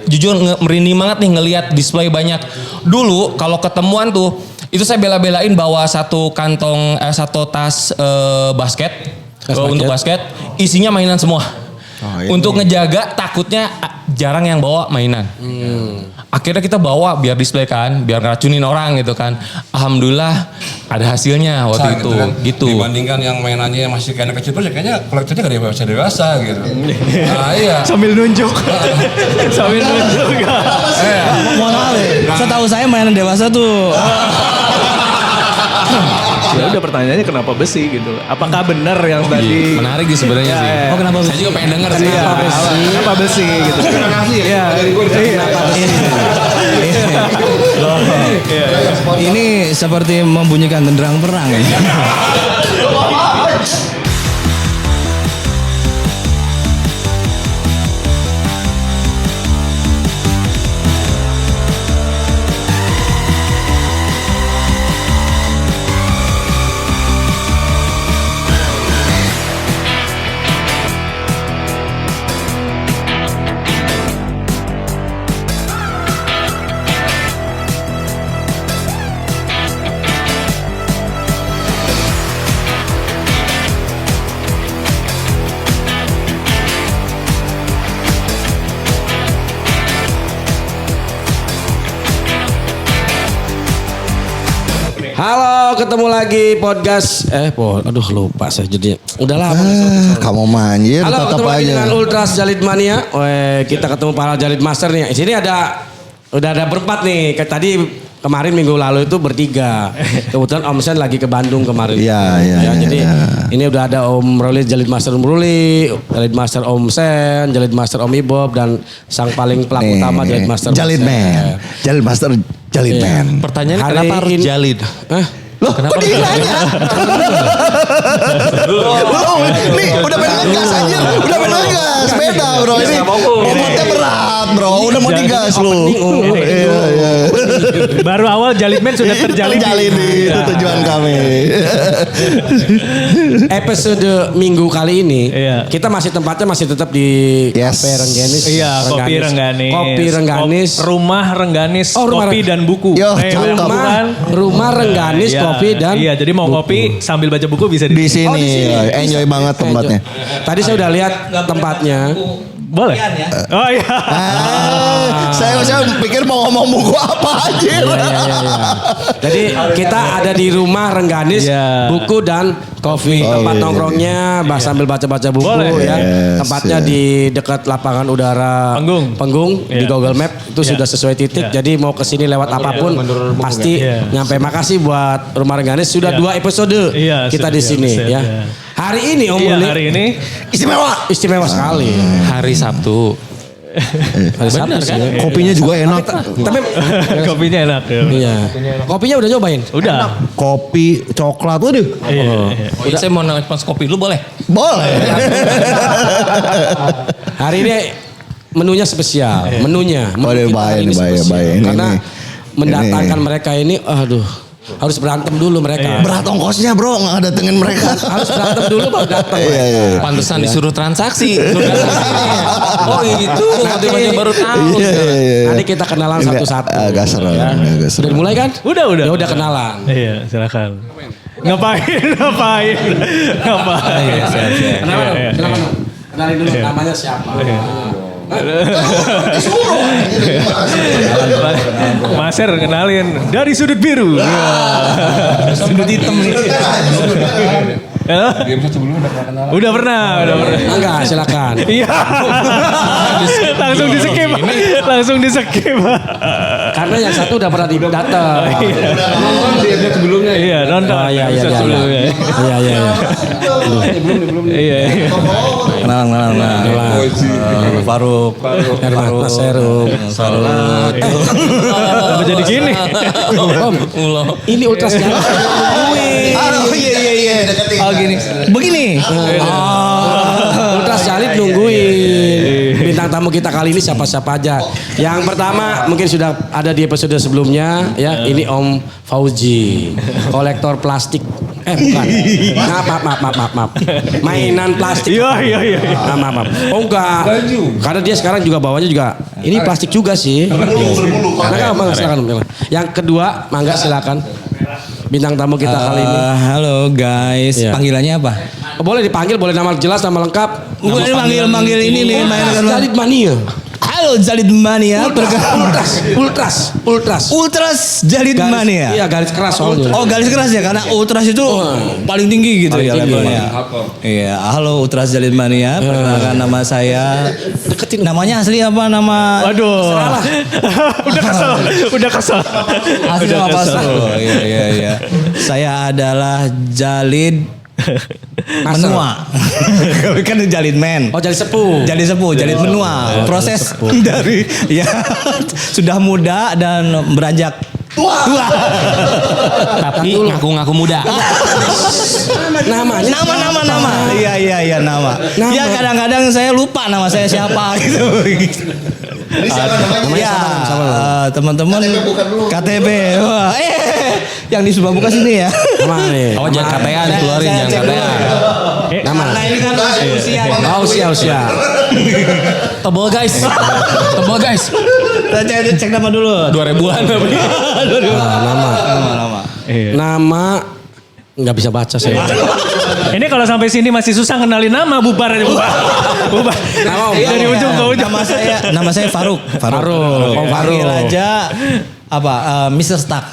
jujur merinding banget nih ngelihat display banyak. Dulu kalau ketemuan tuh itu saya bela-belain bawa satu tas basket untuk basket isinya mainan semua. Untuk ngejaga takutnya jarang yang bawa mainan. Akhirnya kita bawa biar display kan, biar ngeracunin orang gitu kan. Alhamdulillah ada hasilnya waktu itu. Gitu. Dibandingkan yang mainannya yang masih kayak anak kecil terus kayaknya kolektornya gak dewasa gitu. Nah iya. Sambil nunjuk. Sambil nunjuk. Mohon maaf. Setahu saya mainan dewasa tuh. Ya udah pertanyaannya kenapa besi gitu. Apakah benar yang tadi menarik sih sebenarnya sih. Oh kenapa besi? Saya juga pengen denger sih. Kenapa besi gitu. Terima kasih ya. Ini seperti membunyikan genderang perang ya. Halo, ketemu lagi podcast. Aduh lupa saya jadi. Udahlah. Kamu manjir Halo, tetap ketemu lagi aja. dengan Ultras Jalid Mania. Kita ketemu para Jalid Master nih. Di sini udah ada berempat nih. Tadi kemarin minggu lalu itu bertiga. Kebetulan Om Sen lagi ke Bandung kemarin. Iya. Jadi ini udah ada Om Ruli, Jalid Master Om Ruli, Jalid Master Om Sen, Jalid Master Om Ibob, dan sang paling pelaku utama Jalid Master. Jalid Man. Jalid Master Jalid Man. Pertanyaan Hari kenapa harus ini- jalid? Loh, kok dia nanya? Nih, udah pengen ngegas aja. Udah pengen ngegas. Beda bro. Ini bobotnya berat bro. Udah mau digas lu. Iya. baru awal Jalidman sudah terjalin. Terjalin itu tujuan kami. Episode minggu kali ini Iya. kita tempatnya masih tetap di Yes. Cafe Rengganis. Iya, Kopi Rengganis. Kopi Rengganis. Rumah Rengganis, Oh, rumah kopi dan buku. Yo, cakep. Rumah Rengganis, Iya, kopi dan iya, jadi mau kopi sambil baca buku bisa Di sini enjoy banget tempatnya. Tadi saya udah lihat tempatnya. Boleh? Oh iya. Saya pikir mau ngomong buku apa aja. Iya. Jadi kita ada di rumah Rengganis, Iya. buku dan kopi. Tempat nongkrongnya sambil baca-baca buku Boleh. ya. Yes, Tempatnya di dekat lapangan udara Penggung di Iya. Google Map itu sudah sesuai titik. Jadi mau kesini lewat apapun pasti Iya. nyampe. Makasih buat rumah Rengganis sudah 2 episode Iya, kita sudah di sini episode, ya. ya. Hari ini Om Iya, Uli, hari ini istimewa sekali. Hari Sabtu. Hari Sabtu sih. Kopinya juga enak. Tapi kopinya enak ya. iya. Kopinya udah nyobain? Udah. Kopi coklat tuh deh. Iya. Oh iya, saya mau nelfon kopi lu boleh? Boleh. Hari ini menunya spesial, menunya. Waduh, Hari bahaya ini nih, bahaya, spesial. bahaya. Ini Karena nih. mendatangkan mereka ini, harus berantem dulu mereka. Berat ongkosnya bro, nggak datengin mereka. Harus berantem dulu baru datang. Iya. Pantesan disuruh transaksi. Oh itu, tiba-tiba baru tahu. Nanti kita kenalan satu-satu. Agak seru. Ya. Agak seru. Udah dimulai kan? Udah. Ya udah kenalan. Iya, silakan. Ngapain? Kenapa? Kenalin dulu namanya siapa. Maser kenalin dari sudut biru. Sudut hitam nih. Di episode sebelumnya udah pernah kenal. Udah pernah. Enggak, silakan. Iya. Langsung di skip. Karena yang satu udah pernah datang. Nonton di episode sebelumnya ya. Iya, nonton. Oh, iya. Episode sebelumnya. Iya. Iya. Kenalan. Faruk. Mas Herum. Kenapa jadi gini? Om, ini Ultras Jalan. Iya. Oh gini. Begini. Ultras Jalid nungguin. Bintang tamu kita kali ini siapa-siapa aja. Yang pertama mungkin sudah ada di episode sebelumnya ya. Ini Om Fauzi, kolektor plastik Bukan. Maaf. Mainan plastik. Iya. Maaf. Oh enggak. Karena dia sekarang juga bawanya juga. Ini plastik juga sih. Nah, silakan. Yang kedua, mangga silakan. Bintang tamu kita kali ini. Halo guys, Iya. panggilannya apa? Boleh dipanggil, boleh nama jelas, nama lengkap. Bukan manggil ini nih, mainkan. Jalid Mania. Halo Jalid Mania. Ultras Jalid Mania. Iya, garis keras soalnya. Oh garis keras ya, karena Ultras itu paling tinggi gitu Paling ya tinggi. levelnya. Iya, halo Ultras Jalid Mania. Perkenalkan nama saya. Namanya asli apa nama? Waduh. Udah kesel. Asli nama pasar. Oh iya. Saya adalah Jalid Menua. Kan Jalid Men. Oh, Jalid Sepuh. Jalid Menua. Proses dari ya sudah muda dan beranjak tua. Tapi ngaku-ngaku muda. Namanya Nama. Iya nama. Ya kadang-kadang saya lupa nama saya siapa gitu. Ya, teman-teman KTP. Wah, yang di Sumbabuka sini ya. Nama nih. Oh jangan KTA dikeluarin, jangan KTA. Nama. Nah ini kan usia. Usia. Tebel guys. Saya cek nama dulu. 2000-an. Nama. Nama nggak bisa baca saya. Ini kalau sampai sini masih susah kenalin nama, bubar. Nama Om. Dari ujung ke ujung. Nama saya Faruk. Om Faruk. Panggil aja Mr. Stark.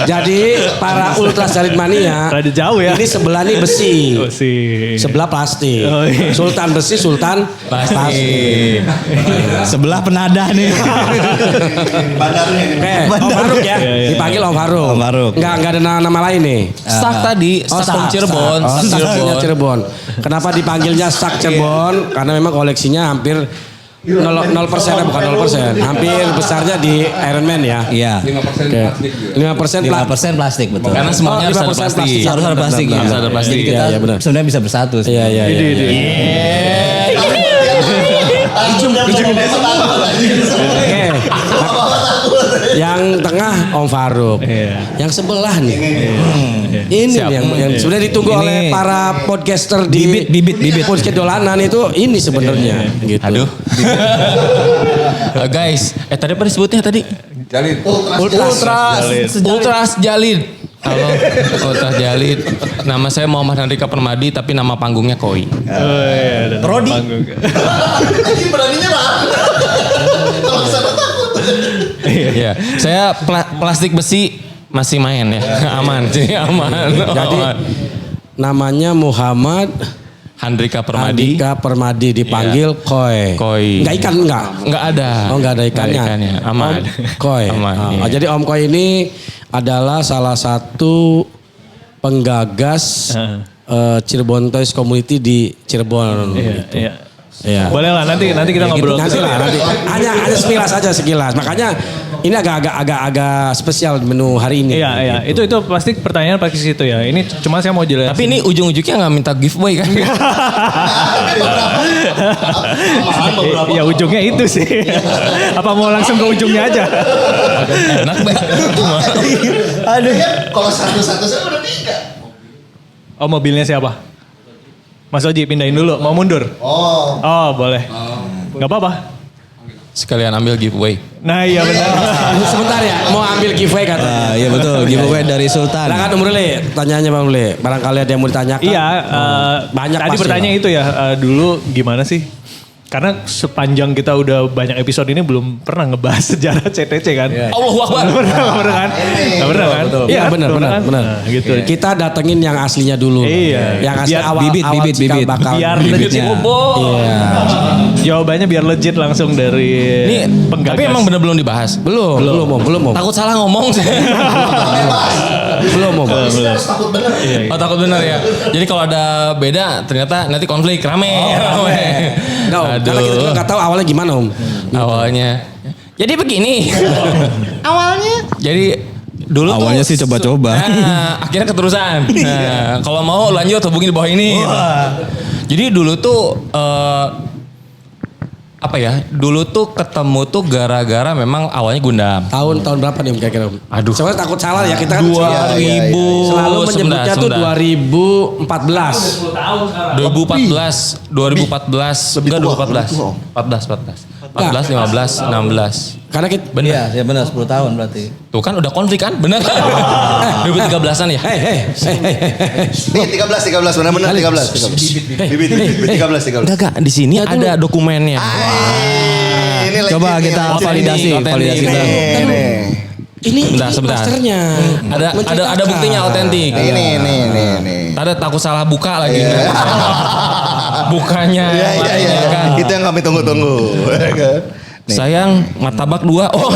Jadi para Ultras Jalid Mania. Rada jauh ya. Ini sebelah nih besi. Sebelah plastik. Oh, iya. Sultan besi, Sultan plastik. Sebelah penadah nih. Om Faruk ya. Dipanggil Om Faruk. Om Faruk. Enggak ada nama lain nih. Stak tadi, Stak Cirebon. Staknya Cirebon. Kenapa dipanggilnya Stak Cirebon? Karena memang koleksinya hampir 0% bukan 0%. Hampir besarnya di Iron Man ya. Iya. 5% 5% plastik betul. Karena semuanya harus ada 5% plastik. Harus ada plastik ya. Harus ada plastik. Jadi kita Iya, benar. sebenarnya bisa bersatu. Iya. Oke. Yang tengah Om Faruk. Yang sebelah nih. Ini Siap. nih yang sebenarnya ditunggu Ini. oleh para podcaster di Bibit. podcast dolanan itu ini sebenarnya gitu. Aduh. Guys, tadi apa disebutnya tadi? Jalid. Ultras Jalid. Halo, Ultras Jalid. Nama saya Muhammad Handrika Permadi, tapi nama panggungnya Koi. Prodi. Iya, saya plastik besi masih main ya, aman, jadi aman. Jadi namanya Muhammad Handrika Permadi. Andika Permadi dipanggil Koi. Koi. Enggak ikan enggak? Nggak ada. Oh enggak ada ikannya. Aman. Om Koi. Aman, iya. Jadi Om Koi ini adalah salah satu penggagas Cirebon Toys Community di Cirebon. Iya. Iya. Boleh lah nanti kita ngobrol. Nanti lah, nanti. Hanya sekilas aja sekilas. Makanya ini agak spesial menu hari ini. Iya. Itu pasti pertanyaan pasti situ ya. Ini cuma saya mau jelasin. Tapi ini ujung-ujungnya nggak minta giveaway kan? Ya ujungnya itu sih. Apa mau langsung ke ujungnya aja? Enak banget. Aduh. Kalau satu-satu saya udah 3. Oh mobilnya siapa? Mas Oji pindahin dulu. Mau mundur? Oh boleh. Gak apa-apa. Sekalian ambil giveaway. Nah iya benar. Sebentar ya, mau ambil giveaway katanya. Iya betul, giveaway dari Sultan. Silakan Om Rule, tanyaannya Bang Rule. Barangkali ada yang mau ditanyakan. Iya. Banyak Tadi pasti pertanyaan lah. itu ya. Dulu gimana sih? Karena sepanjang kita udah banyak episode ini belum pernah ngebahas sejarah CTC kan? Allahu Akbar. Nggak pernah kan? Iya benar. Nah, gitu. Kita datengin yang aslinya dulu. Iya. Yang asli Biar awal bibit. cikal bakal. Biar Bibitnya. legit. Iya. Jawabannya biar legit langsung dari Ini penggagas. tapi emang bener belum dibahas. Belum. Takut salah ngomong sih. Belum. Oh takut bener ya. Jadi kalau ada beda ternyata nanti konflik rame. Nggak, Om. Karena kita juga nggak tahu awalnya gimana Om. Awalnya. Jadi begini. Jadi dulu Awalnya tuh, sih coba-coba. Akhirnya keterusan. Nah, kalau mau lanjut hubungi di bawah ini. Jadi dulu tuh apa ya? Dulu tuh ketemu tuh gara-gara memang awalnya Gundam. Tahun berapa nih Om kira-kira Om? Aduh. Soalnya takut salah ya kita kan 2000 selalu menyebutnya tuh 2014. 2014 enggak 2014 14 15 16 Karena kita bener. Iya, ya benar 10 tahun berarti. Tuh kan udah konflik kan bener 2013an ya. Nih 13 benar-benar 13. Bibit 13. Enggak di sini ada dokumennya. Ini Coba kita validasi Ini. ini Sebentar. masternya. Ada buktinya otentik. Ini. Ada takut salah buka lagi. Bukanya Iya. kan. Itu yang kami tunggu-tunggu. Sayang martabak 2. Oh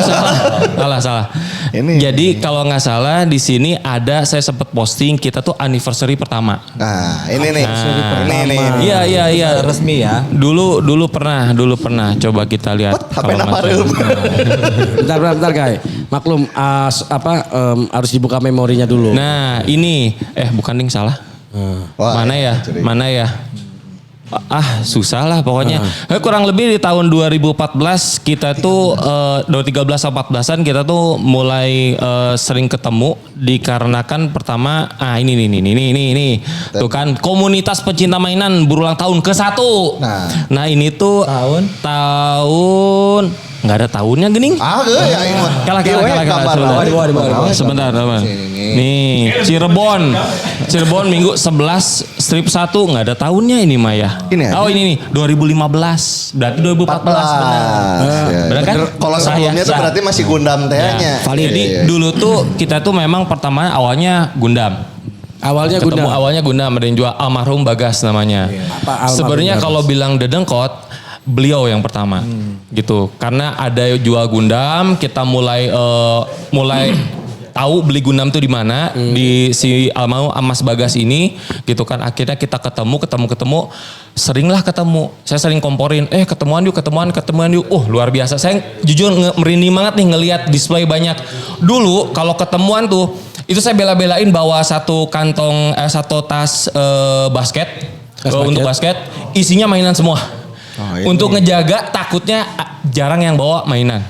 salah. Ini. Jadi kalau nggak salah di sini ada saya sempat posting kita tuh anniversary pertama. Nah, ini nih. Ini. Iya. Resmi ya. Dulu pernah. Coba kita lihat. HP kalau nama nggak salah. Bentar Kai. Maklum harus dibuka memorinya dulu. Nah ini bukan ding salah. Wah, Mana ya? Susah lah pokoknya. Kurang lebih di tahun 2014 kita tuh 2013 atau 14-an kita tuh mulai sering ketemu dikarenakan pertama ini. Tuh kan komunitas pecinta mainan berulang tahun ke-1. Nah, ini tuh tahun nggak ada tahunnya gening. Ya ini mah. Kalah. Sebentar. Nih, Cirebon minggu 11 strip 1 nggak ada tahunnya ini mah ya. Ini aja. Oh ini nih 2015. Berarti 2014 benar. Benar kan? Kalau sebelumnya tuh berarti masih Gundam tehnya. Jadi dulu tuh kita tuh memang pertama awalnya Gundam. Awalnya Gundam ada yang jual almarhum Bagas namanya. Sebenarnya kalau bilang dedengkot beliau yang pertama gitu karena ada jual Gundam kita mulai tahu beli Gundam tuh di mana di si almarhum Mas Bagas ini gitu kan akhirnya kita ketemu seringlah ketemu saya sering komporin ketemuan yuk luar biasa saya jujur merinding banget nih ngelihat display banyak dulu kalau ketemuan tuh itu saya bela-belain bawa satu kantong satu tas basket untuk basket isinya mainan semua. Untuk ngejaga takutnya jarang yang bawa mainan.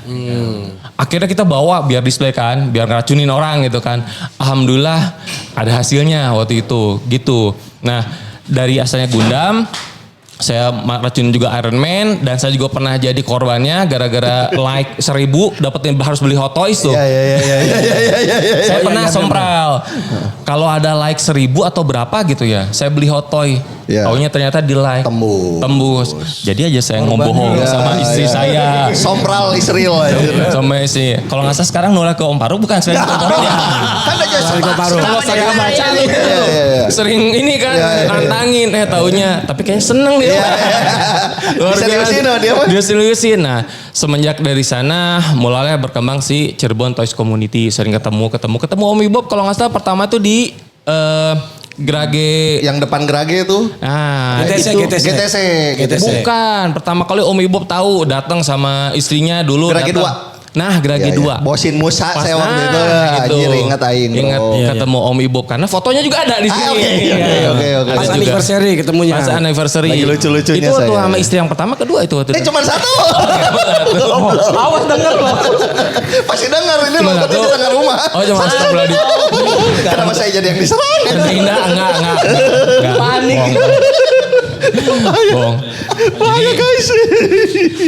Akhirnya kita bawa biar display kan, biar ngeracunin orang gitu kan. Alhamdulillah ada hasilnya waktu itu gitu. Nah dari asalnya Gundam, saya racunin juga Iron Man dan saya juga pernah jadi korbannya gara-gara like 1000 dapetin harus beli Hot Toys tuh. Saya pernah sompral. Kalau ada like 1000 atau berapa gitu ya, saya beli Hot Toy. Taunya ternyata di like. Tembus. Jadi aja saya ngomong sama istri saya. Sompral Israel aja. Sama istri. Kalau nggak salah sekarang nolak ke Om Paru bukan sering ke Om Paru ya. Kan aja Om Paru. Kalau saya baca nih sering ini kan nantangin taunya. Tapi kayaknya seneng dia. Dia seriusin. Nah semenjak dari sana mulai berkembang si Cirebon Toys Community. Sering ketemu Om Ibob kalau nggak salah pertama tuh di Grage. Yang depan Grage tuh. Nah, GTC. Bukan, pertama kali Om Ibob tahu datang sama istrinya dulu. Grage 2. Nah, Grage 2. Bosin Musa saya waktu itu. Anjir ingat aing. Ingat ketemu Om Ibob karena fotonya juga ada di sini. Oke. Pas anniversary ketemunya. Pas anniversary. Lagi lucu-lucunya itu saya. Itu sama istri yang pertama kedua itu waktu itu. Cuma satu. Awas denger loh. Pasti denger ini loh, tapi di tengah rumah. Oh, cuma astagfirullahaladzim. Kenapa saya jadi yang diserang? Enggak. Panik. Bohong. Jadi,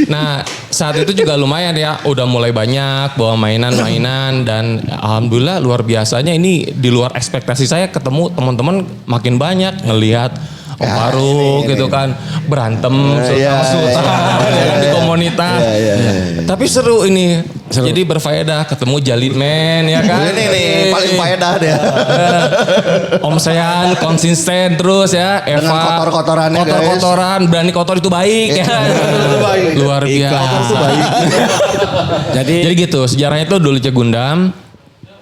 nah saat itu juga lumayan ya, udah mulai banyak bawa mainan dan alhamdulillah luar biasanya ini di luar ekspektasi saya ketemu teman-teman makin banyak ngelihat Om Paru gitu kan berantem sultan di komunitas. Tapi seru ini. Jadi berfaedah ketemu Jalid Man ya kan. Ini nih paling faedah dia. Om Sean konsisten terus ya. Eva dengan kotor-kotorannya guys. Kotor-kotoran berani kotor itu baik ya. Luar biasa. Jadi gitu sejarahnya itu dulu Gundam.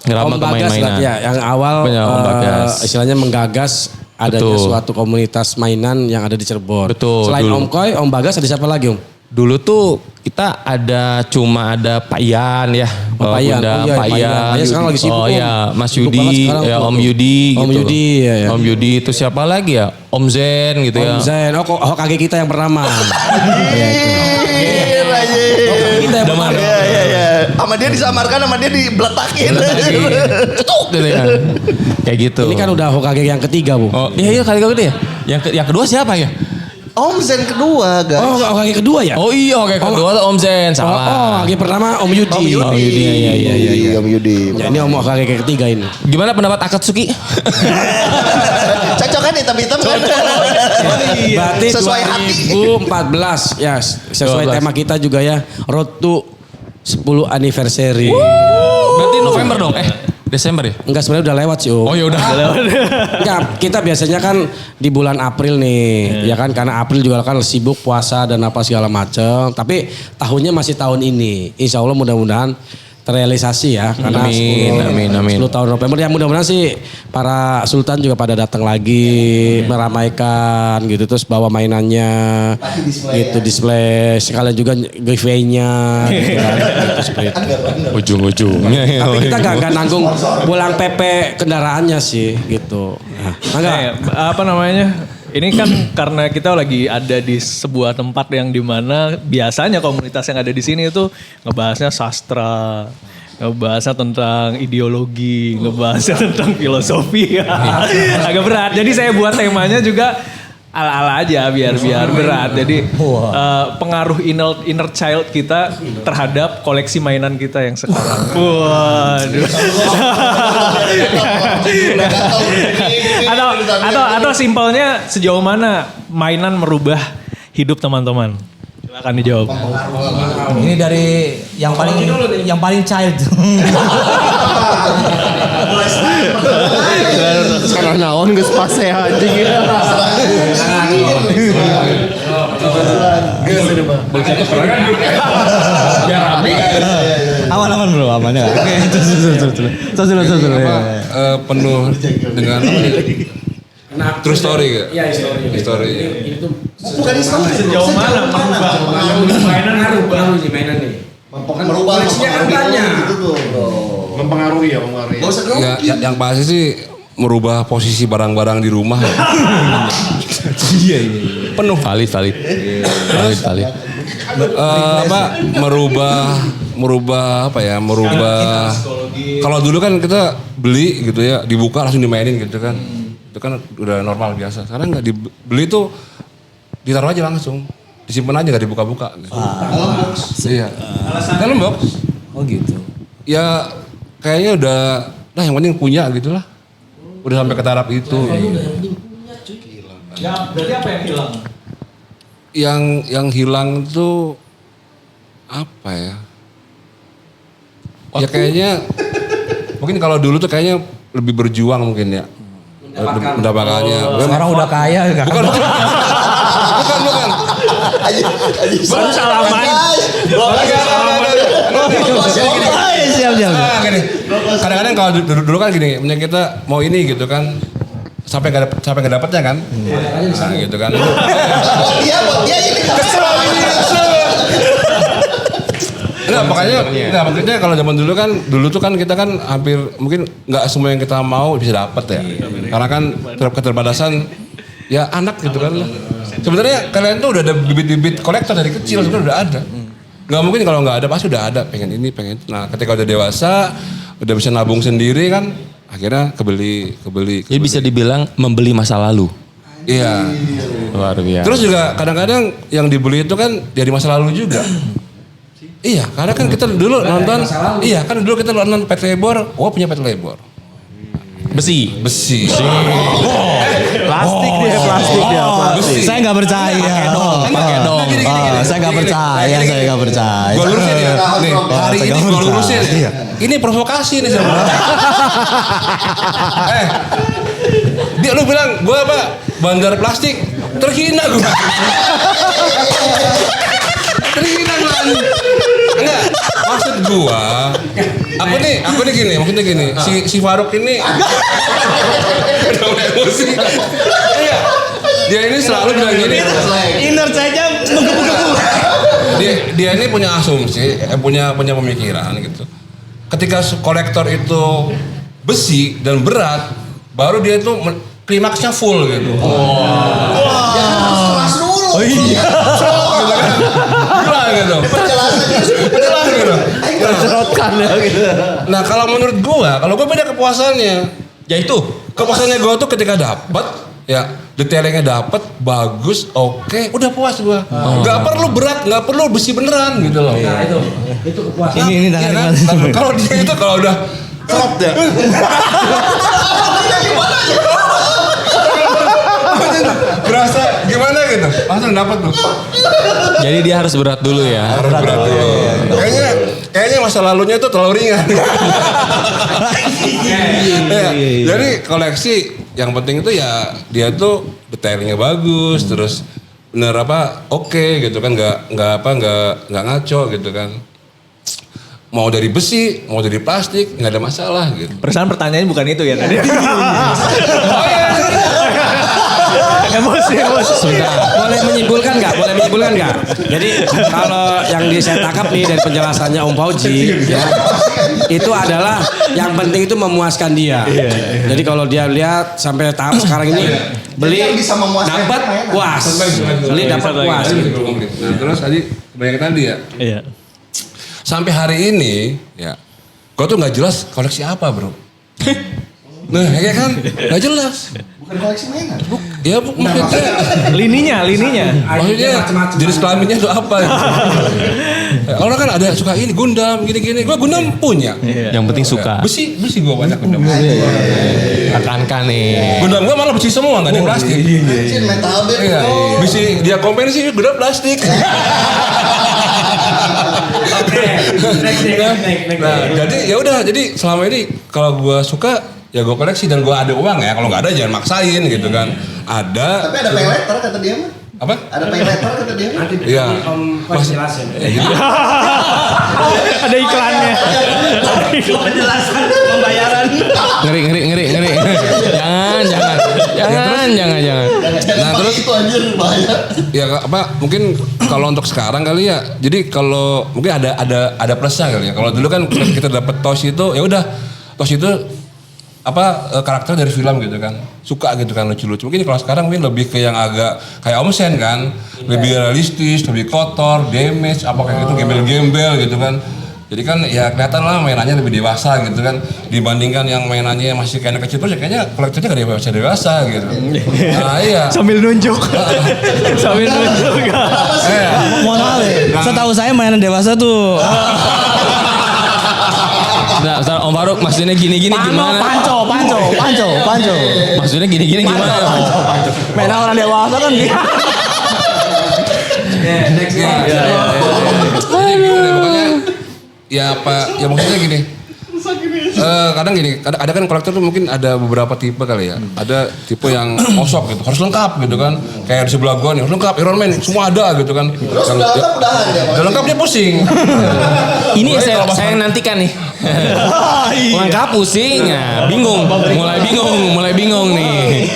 Om Bagas berarti ya yang awal istilahnya menggagas adanya suatu komunitas mainan yang ada di Cirebon. Betul. Selain Om Koy, Om Bagas ada siapa lagi Om? Dulu tuh kita cuma ada Pak Ian ya. Pak Ian. Udah Oh iya, Pak Pak Ian. Ian. Pak Ian sekarang lagi sibuk, Oh Om. iya, Mas Sibuk banget Yudi, sekarang ya tuh. Om Yudi Om gitu. Yudi, iya, iya. Om Yudi, itu siapa lagi ya? Om Zen gitu ya. Om Zain, oh kakek kita yang pertama. Iya itu. Kita yang pertama. Iya. Sama dia disamarkan, sama dia dibletakin. Cetuk gitu ya. Kayak gitu. Ini kan udah Hokage yang ketiga, Bu. Oh iya kali kali ya. Yang kedua siapa ya? Om Zen kedua, guys. Oh, Hokage kedua ya? Oh iya, oke kedua tuh Om Zen, Oh, salah. Hokage pertama Om Yudi. Om Yudi. Iya. Om Yudi. Ya, ini Om Hokage ketiga ini. Gimana pendapat Akatsuki? Cocok kan hitam-hitam kan? Berarti Sesuai hati. 2014 ya sesuai 12. tema kita juga ya Road to 10 anniversary. Berarti November dong? Desember ya? Enggak sebenarnya udah lewat sih. Oh ya udah. Enggak, kita biasanya kan di bulan April nih, ya kan karena April juga kan sibuk puasa dan apa segala macem. Tapi tahunnya masih tahun ini. Insya Allah mudah-mudahan terrealisasi ya karena Amin. 10 tahun November ya mudah-mudahan sih para sultan juga pada datang lagi meramaikan gitu terus bawa mainannya gitu display sekalian juga giveaway-nya gitu kan gitu, seperti itu. Ujung-ujungnya. Tapi kita gak nanggung pulang PP kendaraannya sih gitu. Nah, enggak. Apa namanya? Ini kan karena kita lagi ada di sebuah tempat yang dimana biasanya komunitas yang ada di sini itu ngebahasnya sastra, ngebahasnya tentang ideologi, ngebahasnya tentang filosofi. Agak berat. Jadi saya buat temanya juga ala-ala aja biar berat. Jadi pengaruh inner child kita terhadap koleksi mainan kita yang sekarang. Waduh. atau simpelnya sejauh mana mainan merubah hidup teman-teman? Silakan dijawab. Ini dari yang paling child. Sekarang naon geus pase anjing ya. Aman bro, aman ya. Terus. Penuh dengan apa nih? True story gak? Iya, History. Sejauh mana merubah mainan Baru nih mainan nih. Merubah koleksinya kan banyak. Mempengaruhi ya. Ya, yang pasti sih merubah posisi barang-barang di rumah. Iya. Penuh. Valid. Merubah apa ya? Merubah. Kalau dulu kan kita beli gitu ya, dibuka langsung dimainin gitu kan. Itu kan udah normal biasa. Sekarang nggak dibeli tuh ditaruh aja langsung, disimpan aja nggak dibuka-buka. Gitu. Iya. Dalam box. Oh gitu. Ya kayaknya udah, nah yang penting punya gitu lah. Udah sampai ke taraf itu. Ya, berarti apa yang hilang? Yang hilang tuh apa ya? Ya kayaknya mungkin kalau dulu tuh kayaknya lebih berjuang mungkin ya. Mendapatkannya. Sekarang udah kaya kan? Bukan. Baru salaman. Siap. Gini. Kadang-kadang kalau dulu kan gini, punya kita mau ini gitu kan. Sampai nggak dapetnya kan. Nah, gitu kan. Iya, dia ini. Enggak, makanya kalau zaman dulu tuh kan kita kan hampir mungkin nggak semua yang kita mau bisa dapet ya. Karena kan keterbatasan ya anak gitu kan. Sebenarnya kalian tuh udah ada bibit-bibit kolektor dari kecil sebenarnya udah ada. Nggak mungkin kalau nggak ada pasti udah ada pengen ini pengen itu. Nah ketika udah dewasa udah bisa nabung sendiri kan akhirnya kebeli. Jadi bisa dibilang membeli masa lalu. Iya. Luar biasa. Terus juga kadang-kadang yang dibeli itu kan dari masa lalu juga. Iya, karena kan kita dulu nonton, iya kan dulu kita nonton Pet Labor, punya Pet Labor. Besi. Besi. Plastik dia. Besi. Saya nggak percaya. Pakai dong. Saya nggak percaya. Gua lurusin ya. Nih, hari ini gua lurusin. Ini provokasi nih sebenarnya. Dia lu bilang gua apa? Bandar plastik. Terhina gua. Terhina gua. Enggak, maksud gua. Aku nih gini, maksudnya gini. Si Faruk ini udah mulai emosi. Iya. Dia ini selalu bilang gini. Inner saya menggebu-gebu. dia ini punya asumsi, punya pemikiran gitu. Ketika kolektor itu besi dan berat, baru dia itu klimaksnya full gitu. Ya harus keras dulu. Oh iya. Gitu kan. Gila gitu. Penjelasan gitu. Tercerotkan ya gitu. Nah kalau menurut kalau gua beda kepuasannya. Ya itu. Kepuasannya gua tuh ketika dapat, ya detailingnya dapat, bagus, oke, udah puas gua. Nggak perlu berat, nggak perlu besi beneran gitu loh. Nah, itu kepuasan. Ini Iya kan? Kalau dia itu kalau udah Serot ya. berasa gimana gitu, langsung dapat tuh. Jadi dia harus berat dulu ya. Harus berat dulu. Kayaknya masa lalunya itu terlalu ringan. Ya, jadi koleksi yang penting itu ya dia tuh detailingnya bagus, terus bener oke gitu kan, nggak ngaco gitu kan. Mau dari besi, mau dari plastik, nggak ada masalah gitu. Perasaan pertanyaannya bukan itu ya tadi. Emosi. Boleh menyimpulkan nggak? Jadi kalau yang saya tangkap nih dari penjelasannya Om Fauji, ya, itu adalah yang penting itu memuaskan dia. Jadi kalau dia lihat sampai tahap sekarang ini beli Jadi yang bisa memuaskan dapat dia mainan. puas, beli dapat puas. Nah, terus tadi kebanyakan tadi ya. Iya. Sampai hari ini ya, gua tuh nggak jelas koleksi apa bro. Nah ya kan, nggak jelas. Bukan koleksi mainan. Ya maksudnya, Lininya. maksudnya jenis kelaminnya itu apa? Orang kan ada suka ini Gundam gini-gini. Gua Gundam punya. Yang penting suka. Besi gua banyak Gundam. Akan nih. Gundam gua malah besi semua, nggak ada yang plastik. Anjir metal band. Iya, besi dia kompensi Gundam plastik. Nah, jadi ya udah, jadi selama ini kalau gua suka ya gua koleksi dan gua ada uang ya. Kalau nggak ada jangan maksain gitu kan. Ada. Tapi ada pay letter kata dia mah. Apa? Ada pay letter kata dia mah. Iya. Masih jelasin. Ada iklannya. Penjelasan pembayaran. Ngeri. Jangan. Nah terus itu anjir bahaya. ya mungkin kalau untuk sekarang kali ya. Jadi kalau mungkin ada plusnya kali ya. Kalau dulu kan kita dapat tos itu ya udah, tos itu karakter dari film gitu kan, suka gitu kan, lucu-lucu. Mungkin kalau sekarang mungkin lebih ke yang agak kayak Omsen kan, lebih realistis, lebih kotor, damage, kayak gitu, gembel-gembel gitu kan. Jadi kan ya kelihatan lah mainannya lebih dewasa gitu kan, dibandingkan yang mainannya masih kayak anak kecil terus ya kayaknya kolektornya gak dewasa gitu. Nah iya. Sambil nunjuk. Mohon maaf ya. Setahu saya mainan dewasa tuh. Nah, Om Faruk maksudnya gini-gini gimana? Panco. Maksudnya gini-gini gimana? Mainan orang dewasa kan dia. Ya maksudnya gini. Kadang gini, ada kan kolektor tuh mungkin ada beberapa tipe kali ya. Ada tipe yang kosok gitu, harus lengkap gitu kan. Kayak di sebelah gua nih, harus lengkap, Iron Man semua ada gitu kan. Terus udah lengkap udahan ya. Udah lengkap dia pusing. Ini saya nantikan nih. Lengkap pusing, bingung. Mulai bingung nih.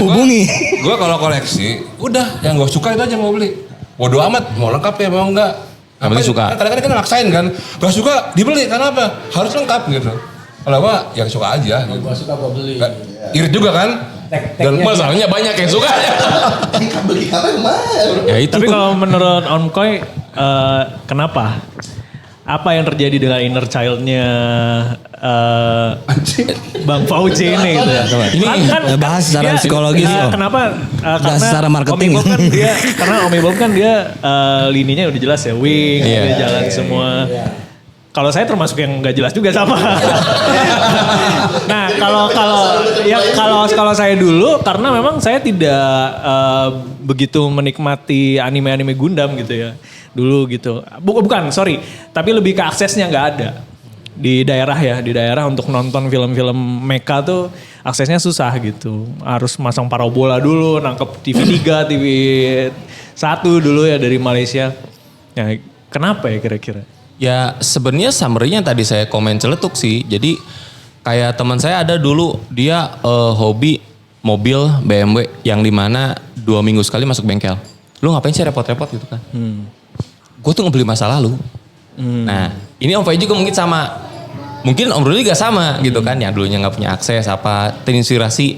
Hubungi. Gua kalau koleksi, udah yang gua suka itu aja mau beli. Bodo amat, mau lengkap ya mau enggak. Yang penting suka. Kadang-kadang kan maksain kan, gak suka dibeli karena apa? Harus lengkap gitu. Kalau gua yang suka aja. Gitu. Gua suka gua beli. Irit juga kan? Dan masalahnya banyak yang suka. Beli kapan kemarin? Ya itu. Tapi kalau menurut Om Koy, kenapa? Apa yang terjadi dengan inner child-nya Bang Fauji ini gitu ya? Ini bahas secara psikologis ya, loh. kenapa? Bahas secara marketing. Karena Om Ibob kan dia lininya udah jelas ya, wing, dia jalan semua. Kalau saya termasuk yang nggak jelas juga sama. Nah kalau saya dulu karena memang saya tidak begitu menikmati anime-anime Gundam gitu ya dulu gitu. Bukan, sorry, tapi lebih ke aksesnya nggak ada di daerah untuk nonton film-film mecha tuh aksesnya susah gitu. Harus masang parabola dulu, nangkep TV 3, TV 1 dulu ya dari Malaysia. Ya kenapa ya kira-kira? Ya sebenarnya summary-nya tadi saya komen celetuk sih. Jadi kayak teman saya ada dulu dia hobi mobil BMW yang dimana 2 minggu sekali masuk bengkel. lu ngapain sih repot-repot gitu kan. Gue tuh ngebeli masa lalu. Nah ini Om Fai juga mungkin sama. Mungkin Om Ruli juga sama gitu kan. Yang dulunya gak punya akses apa. Terinspirasi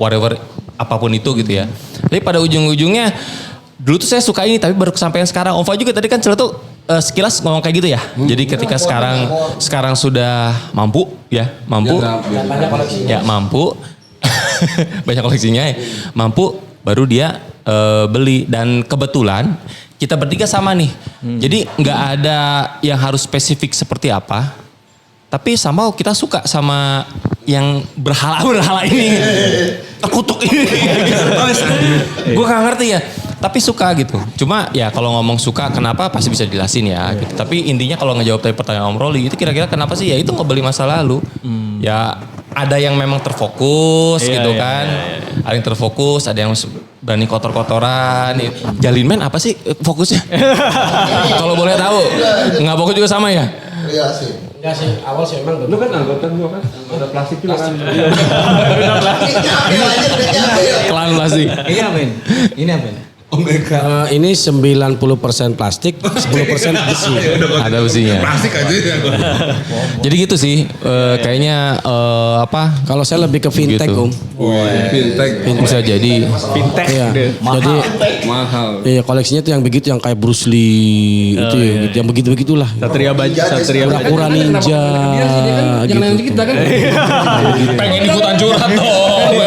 whatever apapun itu gitu ya. Tapi pada ujung-ujungnya dulu tuh saya suka ini tapi baru kesampaian sekarang. Om Fai juga tadi kan tuh sekilas ngomong kayak gitu ya. Jadi ketika sekarang sudah mampu ya. Mampu. Ya mampu. Banyak koleksinya ya. Mampu baru dia beli. Dan kebetulan kita bertiga sama nih. Jadi nggak ada yang harus spesifik seperti apa. Tapi somehow kita suka sama yang berhala-berhala ini. Terkutuk ini. Gue gak ngerti ya. Tapi suka gitu. Cuma ya kalau ngomong suka kenapa pasti bisa dijelasin ya. Gitu. Tapi intinya kalau ngejawab tadi pertanyaan Om Rolly itu kira-kira kenapa sih? Ya itu ngebeli masa lalu. Ya ada yang memang terfokus gitu kan. Ada yang terfokus, ada yang berani kotor-kotoran. Jalin men apa sih fokusnya? Kalau boleh tahu. Nggak fokus juga sama ya? Iya sih. Enggak sih, awal sih emang. Lu kan anggota juga kan? Anggota plastik juga kan? Klan plastik. Ini apa ini? Ini 90% plastik, 10% besi. Ada besinya. Plastik aja. Jadi gitu sih. Kayaknya apa? Kalau saya lebih ke fintech, Gitu. Om. Fintech. Bisa jadi. Fintech. Iya. Jadi Mahal. iya koleksinya tuh yang begitu yang kayak Bruce Lee itu ya, gitu. Yang begitu-begitulah. Satria Baja. Pura-pura ninja gitu. Kita kan. Pengen ikutan curhat dong.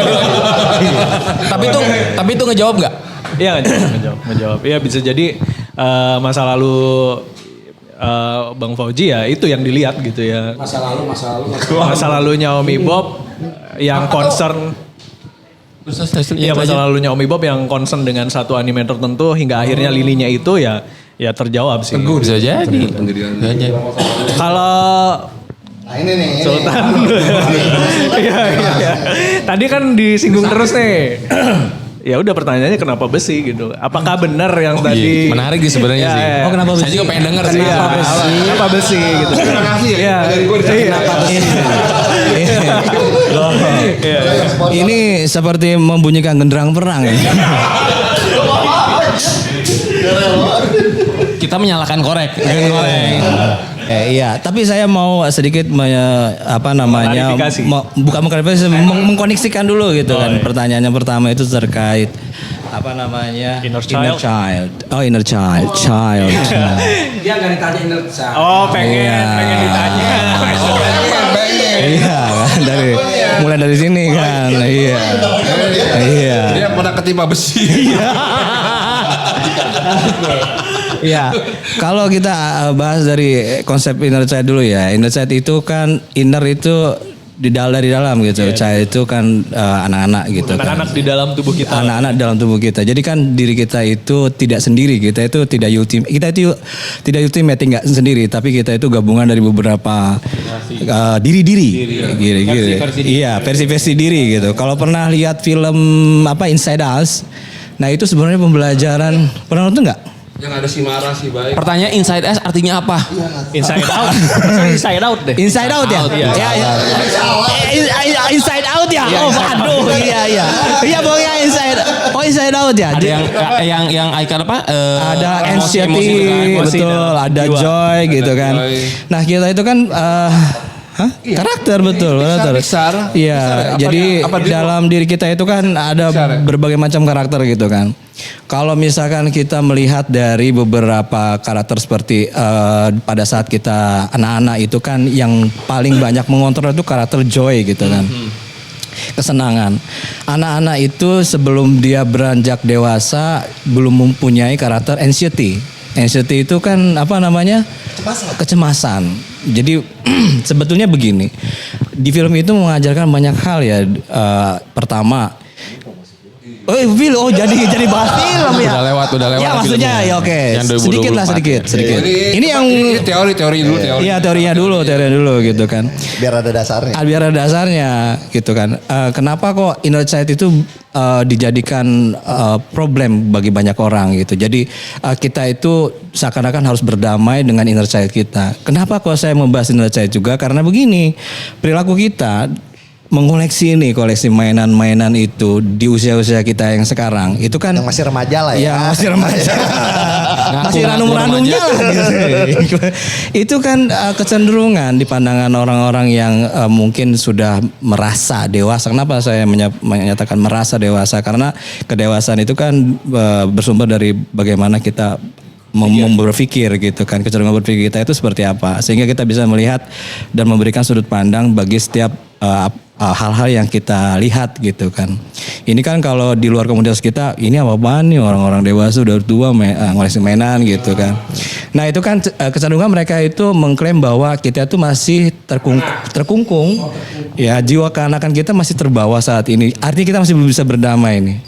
tapi itu ngejawab nggak? Iya ngejawab. Iya bisa jadi masa lalu Bang Fauji ya itu yang dilihat gitu ya. Masa lalunya Om Ibob yang concern. Iya masa lalunya Om Ibob yang concern dengan satu anime tertentu hingga akhirnya lininya itu ya terjawab sih. Bisa jadi. Kalau Nah ini nih. Sultan. Iya. Tadi kan disinggung terus nih. Ya udah pertanyaannya kenapa besi gitu. Apakah benar yang tadi Menarik sih sebenarnya sih. Ya. Oh, kenapa Saya besi? juga pengen denger sih. Kenapa besi? Kenapa besi gitu. Iya. Ini seperti membunyikan genderang perang ya. Kita menyalakan korek. Iya, tapi saya mau sedikit Klarifikasi. bukan mengklarifikasi, mengkoneksikan dulu gitu kan. Pertanyaannya pertama itu terkait Inner child. Oh, inner child. Dia nggak ditanya inner child. Oh pengen ditanya. Iya kan mulai dari sini kan. Iya. Dia pernah ketimpa besi. Iya, kalau kita bahas dari konsep inner child dulu ya. Inner child itu kan inner itu dari dalam gitu. Child itu kan anak-anak gitu kan. Anak-anak di dalam tubuh kita. Anak-anak dalam tubuh kita. Jadi kan diri kita itu tidak sendiri. Kita itu tidak ultimate. Kita itu tidak ultimate nggak sendiri. Tapi kita itu gabungan dari beberapa diri-diri. Iya, versi-versi diri gitu. Kalau pernah lihat film Inside Us, nah itu sebenarnya pembelajaran. Pernah nonton nggak? Yang ada si marah si baik. Pertanyaan inside S artinya apa? Inside out. Inside out deh. Inside out ya? Inside out ya? Oh aduh iya. Iya pokoknya inside out ya? Ada yang icon apa? Ada emosi anxiety, emosi betul. Ada jiwa. joy gitu kan. joy. Nah kita itu kan karakter betul. Pixar. Iya, jadi dalam diri kita itu kan ada berbagai macam karakter gitu kan. Kalau misalkan kita melihat dari beberapa karakter seperti pada saat kita anak-anak itu kan yang paling banyak mengontrol itu karakter joy gitu kan. Kesenangan. Anak-anak itu sebelum dia beranjak dewasa belum mempunyai karakter anxiety. Anxiety itu kan kecemasan. Jadi sebetulnya begini, di film itu mengajarkan banyak hal ya. Pertama, jadi bahas film ya. Udah lewat. Ya maksudnya filmnya. ya oke. Yang 2024. Sedikit lah. Ini yang teori dulu. Iya teorinya dulu gitu kan. Biar ada dasarnya. Biar ada dasarnya gitu kan. Kenapa kok inner child itu dijadikan problem bagi banyak orang gitu. Jadi kita itu seakan-akan harus berdamai dengan inner child kita. Kenapa kok saya membahas inner child juga? Karena begini, perilaku kita mengoleksi koleksi mainan-mainan itu di usia-usia kita yang sekarang itu kan Yang masih remaja lah ya. Ya masih remaja. Masih ranum-ranumnya lah gitu. Itu kan kecenderungan di pandangan orang-orang yang mungkin sudah merasa dewasa. Kenapa saya menyatakan merasa dewasa? Karena kedewasaan itu kan bersumber dari bagaimana kita berpikir gitu kan, kecenderungan berpikir kita itu seperti apa, sehingga kita bisa melihat dan memberikan sudut pandang bagi setiap hal-hal yang kita lihat gitu kan. Ini kan kalau di luar komunitas kita, ini apa-apaan nih orang-orang dewasa udah tua ngoleksi mainan gitu kan. Nah itu kan kecenderungan mereka itu mengklaim bahwa kita itu masih terkungkung, ya jiwa keanakan kita masih terbawa saat ini. Artinya kita masih belum bisa berdamai nih.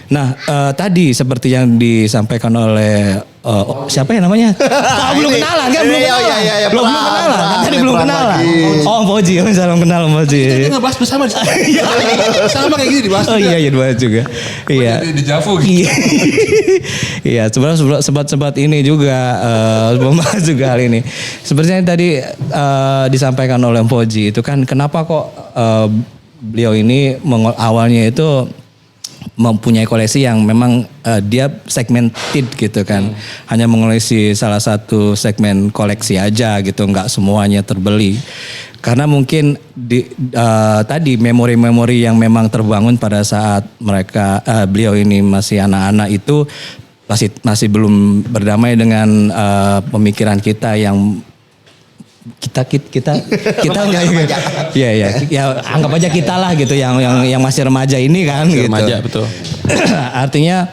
Nah tadi seperti yang disampaikan oleh siapa ya namanya? Belum kenalan kan? Belum kenalan. Iya, Belum kenalan. Kan tadi belum kenalan. Oh Om Fauji, salam kenal Om Fauji. Kita ngebahas bersama di sana. Sama kayak gini dibahas. Oh iya dibahas juga. Iya. Di Javu gitu. Iya, sebenarnya sempat ini juga membahas juga hal ini. Seperti yang tadi disampaikan oleh Om Fauji itu kan kenapa kok beliau ini awalnya itu mempunyai koleksi yang memang dia segmented gitu kan. Hanya mengoleksi salah satu segmen koleksi aja gitu, nggak semuanya terbeli. Karena mungkin tadi memori-memori yang memang terbangun pada saat beliau ini masih anak-anak itu masih belum berdamai dengan pemikiran kita yang kita ya anggap aja kita lah gitu yang masih remaja ini kan gitu. Remaja betul. Artinya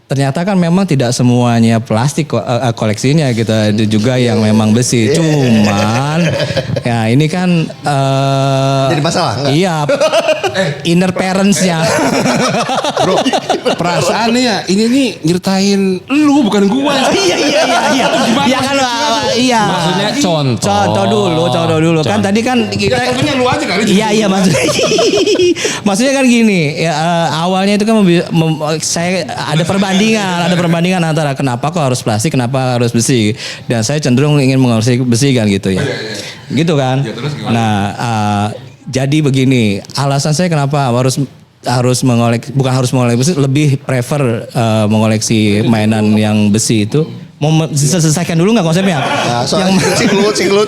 ternyata kan memang tidak semuanya plastik koleksinya gitu, ada juga yang memang besi. Cuman ya ini kan Jadi masalah enggak? iya inner parents-nya. Bro, perasaannya ya ini nih nyertain lu bukan gua. Iya. Ya kan iya. Maksudnya contoh dulu. Kan tadi kan kita Contohnya lu aja kali. Iya maksudnya kan gini ya, awalnya itu kan saya ada perbandingan antara kenapa kok harus plastik, kenapa harus besi, dan saya cenderung ingin mengoleksi besi kan gitu ya. Gitu kan. Nah jadi begini, alasan saya kenapa harus mengoleksi besi, lebih prefer mengoleksi mainan yang besi itu. Mau selesaikan dulu nggak konsepnya? Nah, soalnya cing lu.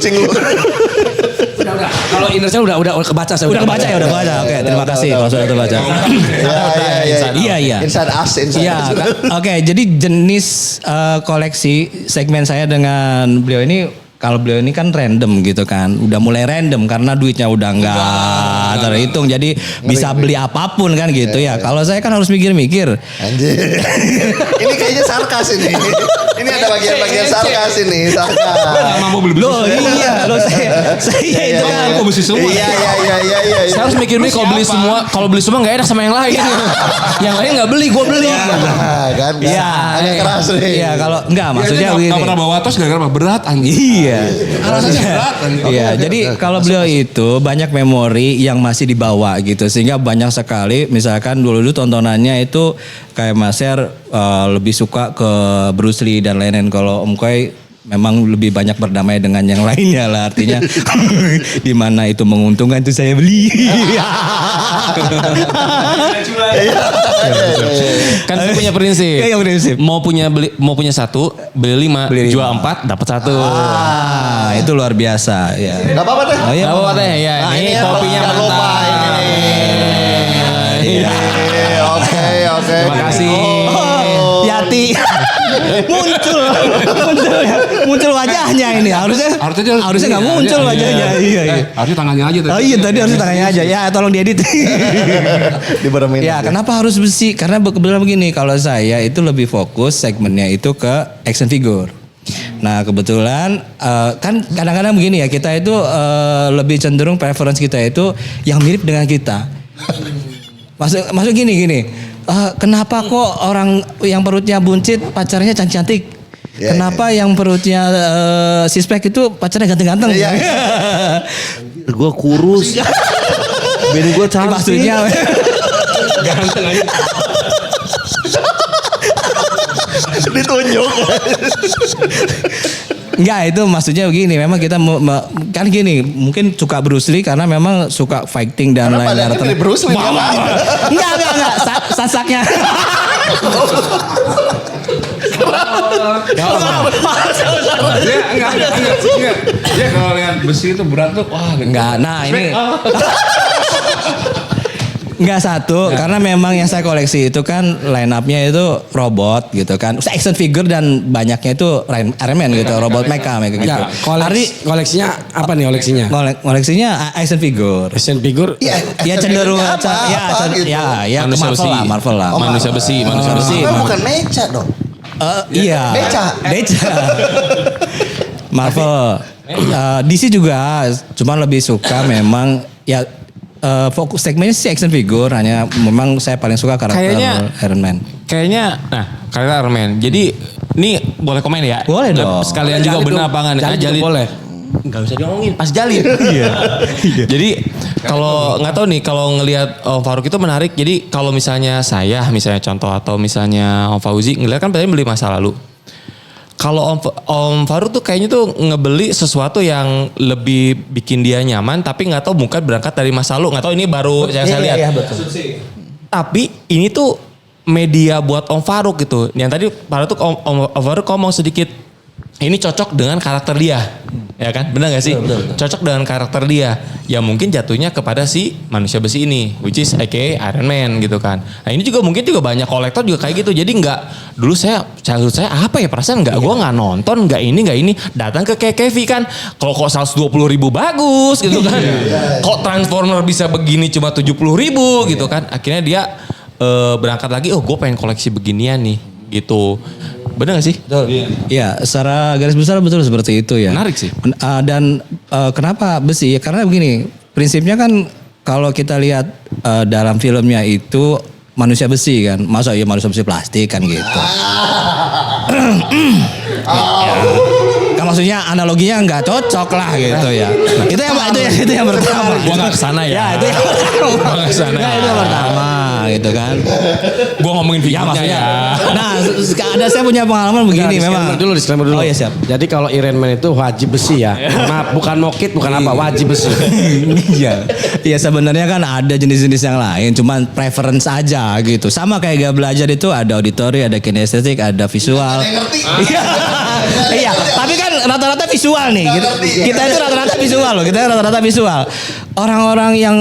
Udah. Kalau inner saya udah kebaca saya. Udah kebaca. Oke, terima kasih kalau sudah terbaca. Iya. Inside us. Iya. Oke, jadi jenis koleksi segmen saya dengan beliau ini, kalau beliau ini kan random gitu kan. Udah mulai random karena duitnya udah enggak terhitung. Jadi bisa beli apapun kan gitu ya. Kalau saya kan harus mikir-mikir. Anjir. Ini kayaknya sarkas ini. Ini ada bagian-bagian sarkas ini. Sarkas. Mampu beli Loh iya. Loh saya itu kan. Kok besi semua? Iya. Saya harus mikir-mikir kalau beli semua nggak enak sama yang lain. Yang lain nggak beli, gue beli. Nah, kan. Iya. Agak keras nih. Iya kalau enggak maksudnya begini. Gak pernah bawa tos gara-gara berat anjing. Iya. Alasannya berat anjing. Iya, jadi kalau beliau itu banyak memori yang masih dibawa gitu, sehingga banyak sekali misalkan dulu tontonannya itu kayak Mas Her lebih suka ke Bruce Lee dan lain-lain. Kalau Om Koi memang lebih banyak berdamai dengan yang lainnya lah, artinya di mana itu menguntungkan itu saya beli. Kan saya punya prinsip. Iya, prinsip. Mau punya satu, beli 5, jual 4, dapat 1. Itu luar biasa ya. Gak apa-apa deh. Oh, iya, Gak apa-apa deh ya. Nah, Ini yang kopinya jangan lupa mantap. ini. Oke. Terima kasih. Yati muncul wajahnya ini harusnya nggak muncul wajahnya. Iya. Harusnya tangannya aja tadi. Oh iya tadi harusnya tangannya aja. Ya tolong diedit. Diberemin. Ya kenapa harus besi? Karena kebetulan begini, kalau saya itu lebih fokus segmennya itu ke action figure. Nah kebetulan kan kadang-kadang begini ya, kita itu lebih cenderung preference kita itu yang mirip dengan kita. Maksud gini. Kenapa kok orang yang perutnya buncit pacarnya cantik-cantik? Ya, Kenapa yang perutnya sispek itu pacarnya ganteng-ganteng? Iya. Gue kurus. Bini gue cantik. Maksudnya Ganteng aja. Ditunjuk. Enggak, itu maksudnya begini. Memang kita kan gini, mungkin suka Bruce Lee karena memang suka fighting dan Karena lain-lain. badannya mirip Bruce Lee. Enggak. Sasaknya. Enggak. Dia kalau lihat besi itu berat tuh, wah. Enggak, nah ini. Enggak satu, karena memang yang saya koleksi itu kan line up-nya itu robot gitu kan. Action figure dan banyaknya itu Iron Man gitu, robot mecha gitu. Ya, koleksinya apa nih koleksinya? Koleksinya action figure. Action figure? Ya cenderung apa gitu. ya ke Manusia besi. Marvel lah. Manusia besi. Marvel bukan mecha dong. Iya. Beca. Marvel. DC juga, cuma lebih suka memang ya fokus segmennya sih action figure, hanya memang saya paling suka karakter Iron Man. Kayaknya, karakter Iron Man. Jadi, ini boleh komen ya? Boleh dong. Sekalian juga benar apa enggak? Jalin boleh. Enggak usah diomongin, pas jalin. Jadi, kalau nggak tahu nih, kalau ngelihat Om Faruk itu menarik. Jadi, kalau misalnya misalnya contoh atau misalnya Om Fauzi ngelihat kan beli masa lalu. Kalau Om Faruk tuh kayaknya tuh ngebeli sesuatu yang lebih bikin dia nyaman, tapi nggak tahu mungkin berangkat dari masa lalu. Nggak tahu ini baru saya lihat. Iya, betul. Tapi ini tuh media buat Om Faruk gitu. Yang tadi Om Faruk ngomong sedikit, ini cocok dengan karakter dia. Ya kan? Benar gak sih? Betul. Cocok dengan karakter dia. Ya mungkin jatuhnya kepada si manusia besi ini. Which is aka Iron Man gitu kan. Nah ini juga mungkin juga banyak kolektor juga kayak gitu. Jadi dulu childhood saya apa ya perasaan gue gak nonton, gak ini. Datang ke KKV kan. Kalau kok 120.000 bagus gitu kan. Kok Transformer bisa begini cuma 70.000 gitu kan. Akhirnya dia berangkat lagi, gue pengen koleksi beginian nih gitu. Benar gak sih? Betul. Iya, secara garis besar betul seperti itu ya. Menarik sih. Dan kenapa besi? Ya, karena begini, prinsipnya kan kalau kita lihat dalam filmnya itu manusia besi kan. Masa ya manusia besi plastik kan gitu. Kan maksudnya analoginya nggak cocok lah gitu ya. Itu yang pertama. Gua nggak kesana ya. Ya itu yang pertama. Gua nggak kesana. Nah, itu yang pertama gitu kan. Gue ngomongin figurnya ya. Nah, saya punya pengalaman begini memang. Disclaimer dulu. Oh iya siap. Jadi kalau Iron Man itu wajib besi ya. Maaf, bukan mokit, bukan apa, wajib besi. Iya. Iya sebenarnya kan ada jenis-jenis yang lain, cuman preference aja gitu. Sama kayak gak belajar itu ada auditori, ada kinestetik, ada visual. Iya, tapi kan rata-rata visual nih. Kita itu rata-rata visual loh. Kita rata-rata visual. Orang-orang yang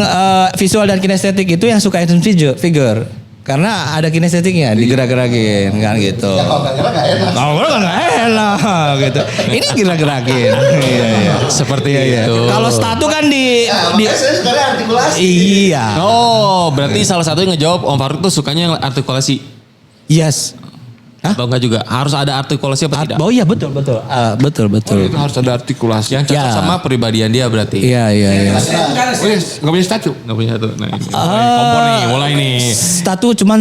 visual dan kinestetik itu yang suka action figure. Karena ada kinestetiknya, digerak-gerakin kan gitu. Kalau kan nggak enak gitu. Ini gerak-gerakin. Iya. Seperti itu. Kalau statu kan saya sukanya artikulasi. Iya. Oh, berarti salah satu yang ngejawab Om Faruk tuh sukanya yang artikulasi. Yes. Atau enggak juga? Harus ada artikulasi apa tidak? Oh iya betul. Betul. Itu harus ada artikulasi. Yang cocok sama pribadian dia berarti. Iya. Nggak punya statu. Nggak punya satu. Nah, ini. Kompor nih, mulai nih. Statu cuman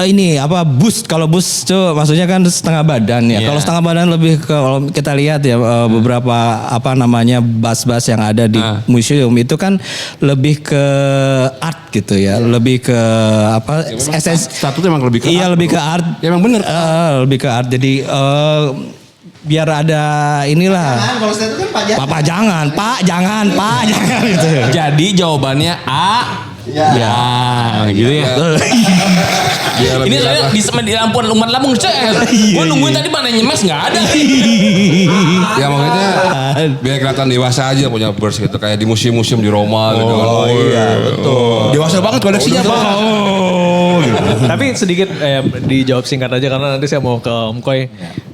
ini boost. Kalau boost tuh maksudnya kan setengah badan ya. Iya. Kalau setengah badan lebih ke kalau kita lihat ya beberapa bas-bas yang ada di museum itu kan lebih ke art gitu ya. Lebih ke Statu tuh emang lebih ke Iya art, lebih bro. ke art. Ya emang bener. Lebih ke art. Jadi biar ada inilah. Kalau saya itu kan pajak. Pak jangan gitu. Jadi jawabannya A. Ya, gitu ya. Ini saya di lampuan umat Lampung gue nungguin tadi mana nyemes nggak ada. Ya makanya biar kelihatan dewasa aja punya burst gitu. Kayak di museum-museum di Roma gitu kan. Oh iya betul. Dewasa banget koleksinya Bang. Tapi sedikit dijawab singkat aja karena nanti saya mau ke Om Koy.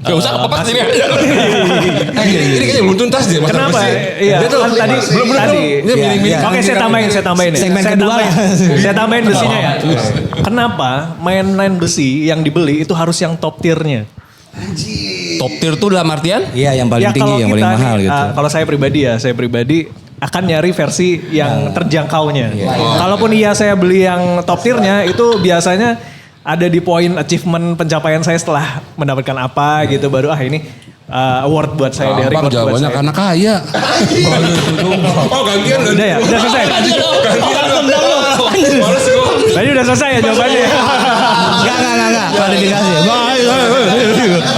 Gak usah apa-apa sini. Ini kayaknya belum tuntas deh. Kenapa? Iya, kan tadi Ini miring-miring. Oke, saya tambahin ya. Segmen kedua lah. Saya tambahin besinya ya. Kenapa mainan besi yang dibeli itu harus yang top tiernya? Top tier tuh dalam artian? Iya yang paling Ya, tinggi, kalau yang paling kita mahal nih, gitu. kalau saya pribadi akan nyari versi yang terjangkaunya. Kalaupun saya beli yang top tiernya itu biasanya ada di poin achievement pencapaian saya setelah mendapatkan apa gitu baru ini award buat saya dari Bang jawabannya karena kaya. Oh gantian. Udah ya, udah selesai. Tadi udah selesai ya jawabannya. Enggak. Klarifikasi.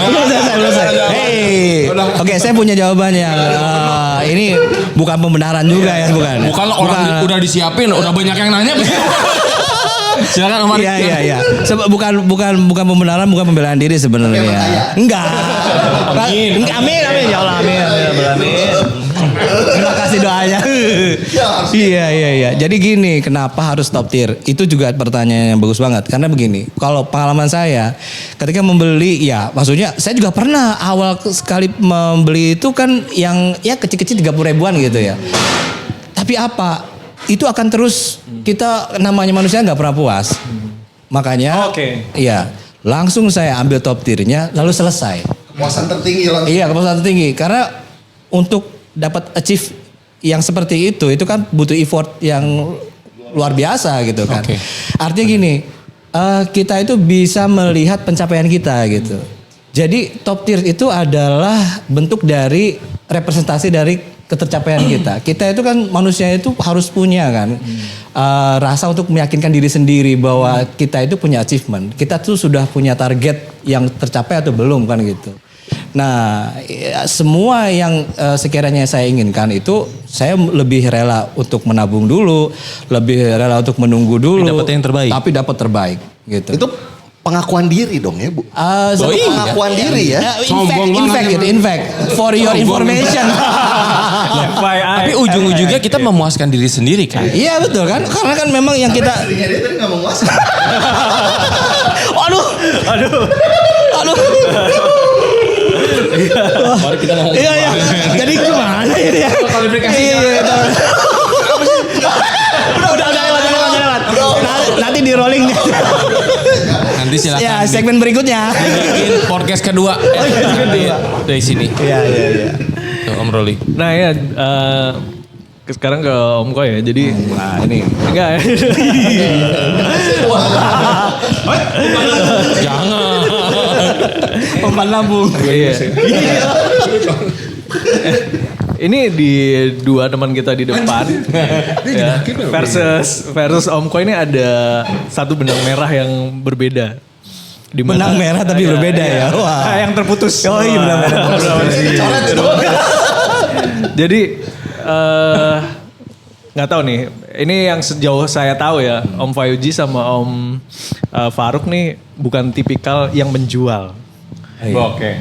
Belum selesai. Hei. Oke, saya punya jawabannya. Ini bukan pembenaran juga ya, bukan. Bukan orang udah disiapin, udah banyak yang nanya. Silakan Omar. Iya. Bukan pembenaran, bukan pembelaan diri sebenarnya. Enggak. Amin. Ya Allah, amin. Terima kasih doanya. Iya. Jadi gini, kenapa harus top tier? Itu juga pertanyaan yang bagus banget. Karena begini, kalau pengalaman saya ketika membeli, ya maksudnya saya juga pernah awal sekali membeli itu kan yang ya kecil-kecil 30 ribuan gitu ya. Tapi apa? Itu akan terus, kita namanya manusia nggak pernah puas. Makanya, iya, langsung saya ambil top tiernya lalu selesai. Kepuasan tertinggi langsung. Iya, kepuasan tertinggi. Karena untuk dapat achieve yang seperti itu kan butuh effort yang luar biasa gitu kan. Artinya gini, kita itu bisa melihat pencapaian kita gitu. Jadi top tier itu adalah bentuk dari representasi dari ketercapaian kita. Kita itu kan manusia itu harus punya kan rasa untuk meyakinkan diri sendiri bahwa kita itu punya achievement. Kita tuh sudah punya target yang tercapai atau belum kan gitu. Nah, semua yang sekiranya saya inginkan itu saya lebih rela untuk menabung dulu, lebih rela untuk menunggu dulu. Dapat yang terbaik. Tapi dapat terbaik gitu. Itu pengakuan diri dong ya, Bu. Pengakuan diri ya. In fact, for your information. Tapi ujung-ujungnya kita memuaskan diri sendiri kan. Iya betul kan, karena kan memang yang kita. Istrinya dia tadi nggak memuaskan. Aduh. Mari kita ngomong. Iya. Jadi gimana ini ya? Kualifikasi. Udah lewat. Nanti di rolling. Nanti silakan. Ya, segmen berikutnya. Bikin podcast kedua. Dari sini. Iya. Tuh, Om Roli. Nah ya, sekarang ke Om Koy ya. Jadi, Nah ini. enggak ya. Jangan. Umpan lambung. Iya. Ini di dua teman kita di depan ya, versus Om Koy ini ada satu benang merah yang berbeda. Benang merah tapi berbeda ya. Wah. Yang terputus. Oh iya benang merah. Jadi nggak tahu nih. Ini yang sejauh saya tahu ya, Om Fayuji sama Om Faruk nih bukan tipikal yang menjual. Oke.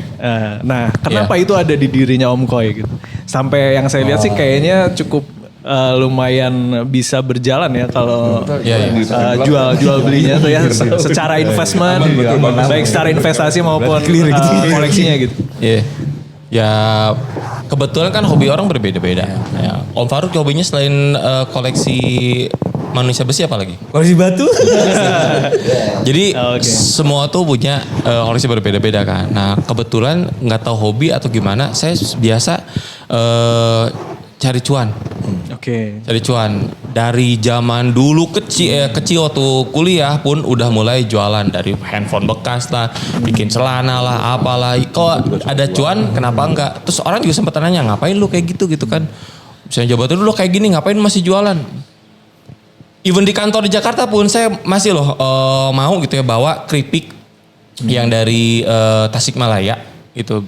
Nah, kenapa itu ada di dirinya Om Koy gitu? Sampai yang saya lihat sih kayaknya cukup lumayan bisa berjalan ya kalau jual belinya tuh ya secara investment, baik secara investasi maupun koleksinya gitu. Iya. Ya kebetulan kan hobi orang berbeda-beda. Ya, Om Faruk hobinya selain koleksi manusia besi apa lagi? Koleksi batu. Jadi semua tuh punya koleksi berbeda-beda kan. Nah kebetulan nggak tahu hobi atau gimana, saya biasa cari cuan. Cari cuan. Dari zaman dulu kecil waktu kuliah pun udah mulai jualan, dari handphone bekas lah, bikin celana lah, apalah. Kalau ada cuan kenapa enggak? Terus orang juga sempat nanya, ngapain lu kayak gitu kan? Misalnya jabatan dulu kayak gini, ngapain masih jualan? Even di kantor di Jakarta pun saya masih mau gitu ya bawa keripik yang dari Tasikmalaya itu,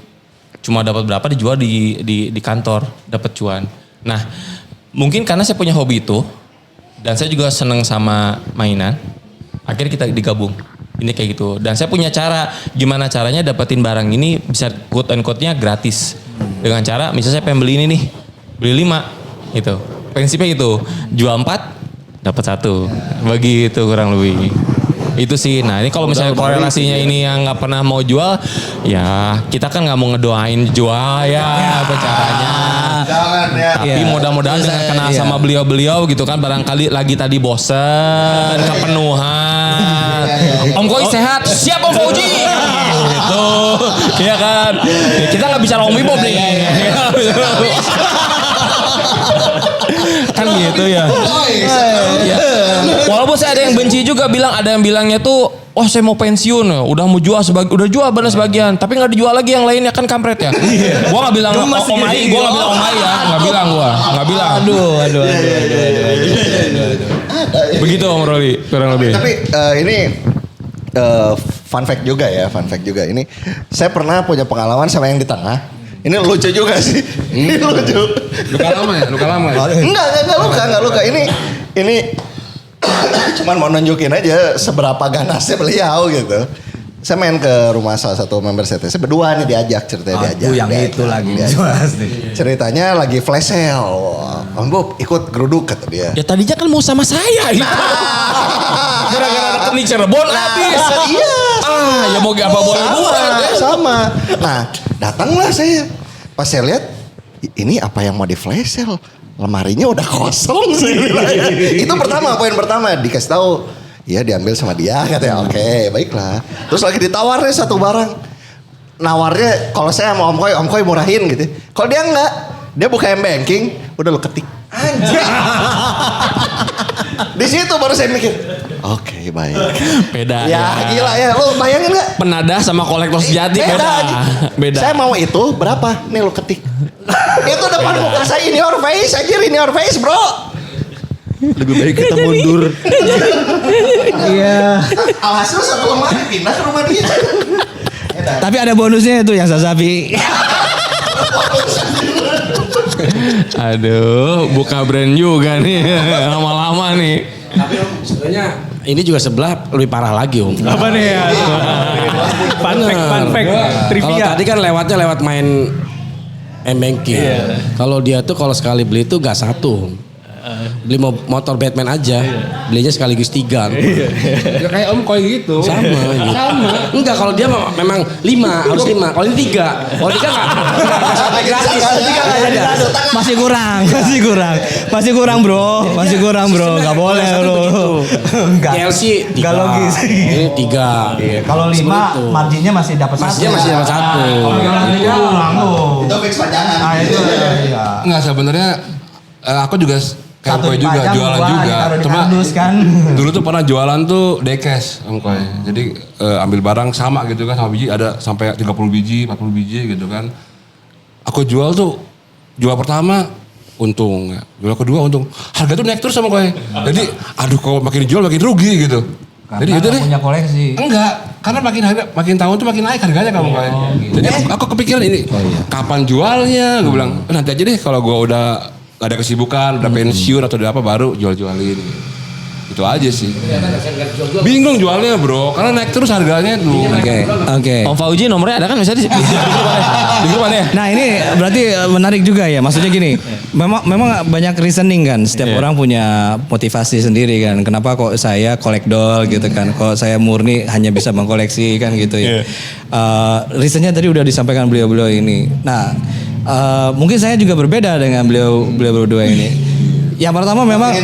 cuma dapat berapa dijual di kantor, dapat cuan. Nah mungkin karena saya punya hobi itu dan saya juga seneng sama mainan, akhirnya kita digabung. Ini kayak gitu. Dan saya punya cara, gimana caranya dapetin barang ini bisa quote and quote-nya gratis. Dengan cara misalnya saya pengen beli ini nih, beli 5 gitu. Prinsipnya itu, jual 4 dapat 1. Begitu kurang lebih. Itu sih. Nah ini kalau misalnya korelasinya ini yang nggak pernah mau jual, ya kita kan nggak mau ngedoain jual ya apa caranya. Jangan ya. Tapi mudah-mudahan dengan kenal sama beliau-beliau gitu kan, barangkali lagi tadi bosen, kepenuhan. Om Koy sehat, siap Om Fauji. Gitu. Iya kan. Kita nggak bicara Om Ibob nih. Kan gitu ya. Walaupun saya ada yang benci juga bilang, ada yang bilangnya tuh, oh saya mau pensiun, udah mau jual udah jual benar sebagian, tapi nggak dijual lagi yang lainnya kan kampret ya. Gua nggak bilang Om Ai, gua nggak bilang Om Ai ya, nggak bilang. Aduh. Begitu Om Roli kurang lebih. Tapi ini fun fact juga. Ini saya pernah punya pengalaman sama yang di tengah. Ini lucu juga sih. Ini lucu. Luka lama ya? Enggak luka. Ini cuman mau nunjukin aja seberapa ganasnya beliau gitu. Saya main ke rumah salah satu member CTC berdua nih diajak ceritanya yang itu lagi jelas nih. Ceritanya lagi flash sale. Om Bob ikut geruduk kata dia. Ya tadinya kan mau sama saya itu. Gara-gara deket nih Cirebon habis. Iya. Ya mau apa boleh buat. Sama. Nah, datanglah saya. Pas saya lihat ini apa yang mau di flash sale? Lemarinya udah kosong sih. Itu poin pertama dikasih tahu. Iya diambil sama dia katanya. Oke, baiklah. Terus lagi ditawarnya satu barang. Nawarnya kalau saya sama Om Koy murahin gitu. Kalau dia enggak, dia buka M-Banking, udah lo ketik. Anjir. Di situ baru saya mikir, oke, baik. Beda. Ya gila ya, lo bayangin gak? Penadah sama kolektor sejati beda. Saya mau itu berapa? Nih lo ketik. Itu depan muka saya in your face bro. Lebih baik kita mundur. Iya. Alhasil satu lemari pindah ke rumah dia. Tapi ada bonusnya itu yang Sasapi. Aduh, buka brand juga nih. Lama-lama nih. Tapi Om, sebenarnya ini juga sebelah lebih parah lagi Om. Apa nih ya? Fun fact, Kalau trivia. tadi kan lewat main M-Banking. Kalau dia tuh kalau sekali beli tuh gak satu. Beli motor Batman aja, belinya sekaligus 3. Ya kayak Om Koy gitu. Sama gitu. Enggak, kalau dia memang 5, harus 5. Kalau ini 3. Kalau 3 enggak sampai gratis. Masih kurang bro. Gak boleh bro. Enggak. KLC 3. Gak logis. Ini 3. Kalau 5 marginnya masih dapat satu. Masih dapat 1. Itu fix pajangan. Nah itu Enggak sebenarnya aku juga kayak Koy juga jualan juga. Cuma kan. dulu tuh pernah jualan tuh diecast Om Koy. Jadi ambil barang sama gitu kan sama biji ada sampai 30 biji, 40 biji gitu kan. Aku jual pertama untung, jual kedua untung. Harga tuh naik terus sama Koy. Jadi aduh kalau makin dijual makin rugi gitu. Jadi yaudah deh. Punya koleksi. Enggak, karena makin tahun tuh makin naik harganya kamu Koy. Jadi aku kepikiran ini kapan jualnya, gue bilang nanti aja deh kalau gue udah gak ada kesibukan, udah pensiun atau udah apa baru jual-jualin. Itu aja sih. Bingung jualnya bro, karena naik terus harganya tuh. Oke. Om Fauji nomornya ada kan bisa di grup ya? Nah ini berarti menarik juga ya. Maksudnya gini, memang banyak reasoning kan. Setiap orang punya motivasi sendiri kan. Kenapa kok saya collect doll gitu kan? Kok saya murni hanya bisa mengkoleksi kan gitu ya. Reasonnya tadi udah disampaikan beliau-beliau ini. Nah mungkin saya juga berbeda dengan beliau berdua ini. Yang pertama memang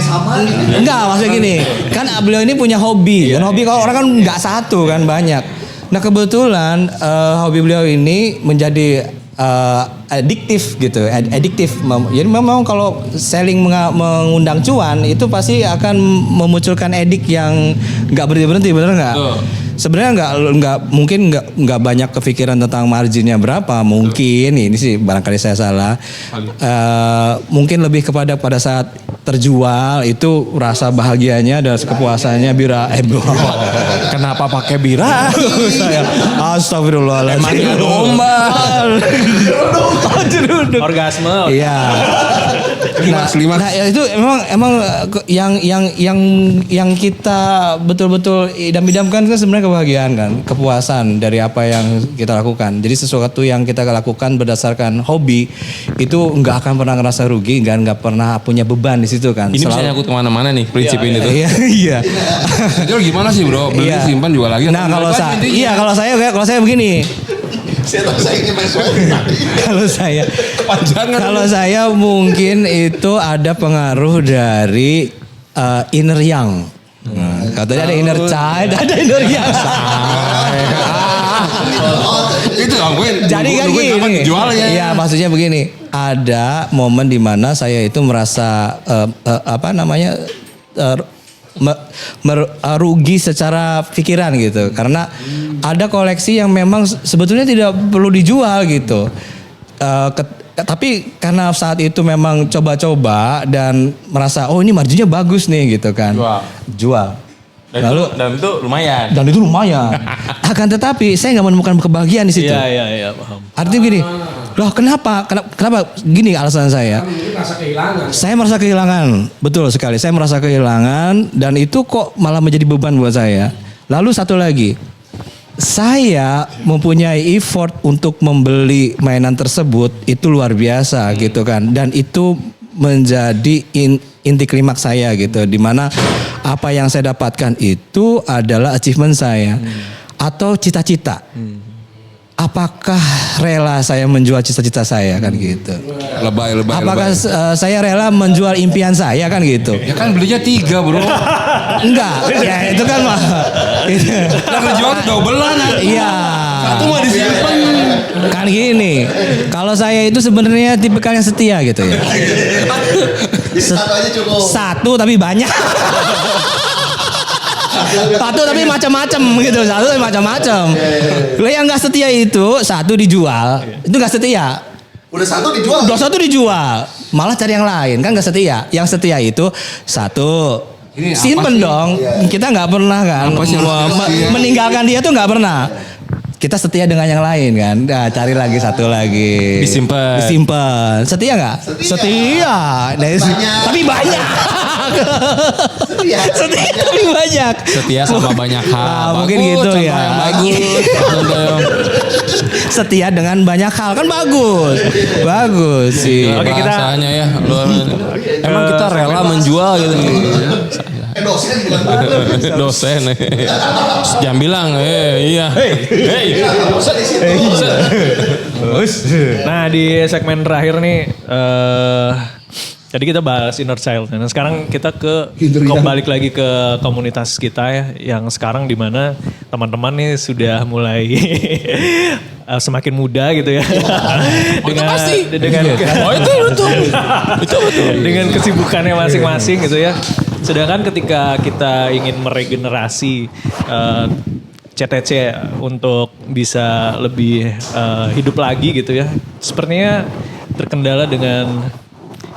enggak maksudnya gini, kan beliau ini punya hobi. Dan hobi kalau orang kan enggak satu kan banyak. Nah kebetulan hobi beliau ini menjadi adiktif gitu, adiktif. Jadi memang kalau selling mengundang cuan itu pasti akan memunculkan edik yang nggak berhenti bener nggak? Sebenarnya nggak banyak kepikiran tentang marginnya berapa. Mungkin ini sih barangkali saya salah. Mungkin lebih kepada pada saat terjual itu rasa bahagianya dan kepuasannya bira. Kenapa pakai bira? Saya astagfirullahaladzim. Emangnya domba. Orgasme. Iya. Limas. Nah itu emang yang kita betul-betul idam-idamkan kan sebenarnya kebahagiaan kan, kepuasan dari apa yang kita lakukan. Jadi sesuatu yang kita lakukan berdasarkan hobi itu nggak akan pernah ngerasa rugi, nggak pernah punya beban di situ kan. Ini bisa nyangkut kemana-mana nih prinsip ini tuh. Iya. Jadi gimana sih bro? Beli simpan jual lagi. Nah kalau saya begini. Kalau saya mungkin itu ada pengaruh dari inner yang. Katanya ada inner child, ada inner yang. Itu Jadi kan gini. jualnya. Iya, maksudnya begini. Ada momen di mana saya itu merasa rugi secara pikiran gitu. Karena ada koleksi yang memang sebetulnya tidak perlu dijual gitu. Tapi karena saat itu memang coba-coba dan merasa oh ini marginnya bagus nih gitu kan. Jual. Dan itu lumayan. Dan itu lumayan. Akan tetapi saya nggak menemukan kebahagiaan di situ. Iya, paham. Artinya begini, Loh kenapa? Kenapa? Gini alasan saya. Saya merasa kehilangan. Betul sekali. Saya merasa kehilangan dan itu kok malah menjadi beban buat saya. Lalu satu lagi. Saya mempunyai effort untuk membeli mainan tersebut itu luar biasa gitu kan. Dan itu menjadi inti klimaks saya gitu. Dimana apa yang saya dapatkan itu adalah achievement saya. Atau cita-cita. Apakah rela saya menjual cita-cita saya kan gitu? Lebay. Apakah saya rela menjual impian saya kan gitu? Ya kan belinya 3 bro. Enggak, ya itu kan mah. Kan dijual doublean. Iya. Satu mah disimpan. Kan gini, kalau saya itu sebenarnya tipikal yang setia gitu ya. Jadi satu aja cukup. Satu tapi banyak. Satu tapi macam-macam gitu, satu tapi macam-macam. Kalau yang nggak setia itu satu dijual, itu nggak setia. Udah satu dijual. Udah satu dijual, malah cari yang lain kan nggak setia. Yang setia itu satu. Ini apa Simpen sih? dong, kita nggak pernah kan Apa sih rahasia? meninggalkan dia tuh nggak pernah. Kita setia dengan yang lain kan, nah, cari lagi satu lagi. Disimpan. Setia nggak? Setia. Nah, tapi banyak. Setia tapi banyak. Setia sama banyak hal. Nah, Bagus, mungkin gitu contoh ya. yang bagus. Contoh yang- Setia dengan banyak hal kan bagus. Bagus sih. Oke, kita- Bahasanya ya. Emang kita rela menjual gitu. Dosen bukan Dosen. Jangan bilang, iya. Hey. Nah di segmen terakhir nih, tadi kita bahas inner child. Nah sekarang kita balik lagi ke komunitas kita ya, yang sekarang di mana teman-teman nih sudah mulai semakin muda gitu ya. dengan Oh itu betul. dengan kesibukannya masing-masing gitu ya. Sedangkan ketika kita ingin meregenerasi CTC untuk bisa lebih hidup lagi gitu ya. Sepertinya terkendala dengan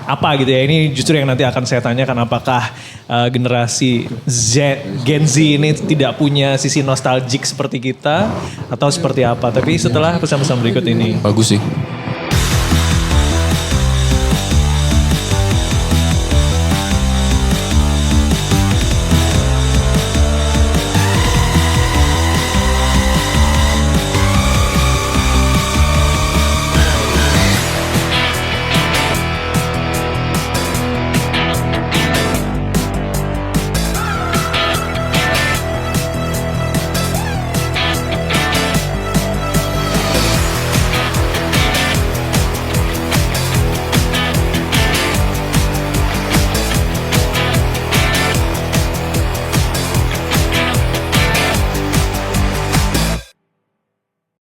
apa gitu ya. Ini justru yang nanti akan saya tanyakan, apakah generasi Gen Z ini tidak punya sisi nostalgic seperti kita atau seperti apa. Tapi setelah pesan-pesan berikut ini. Bagus sih.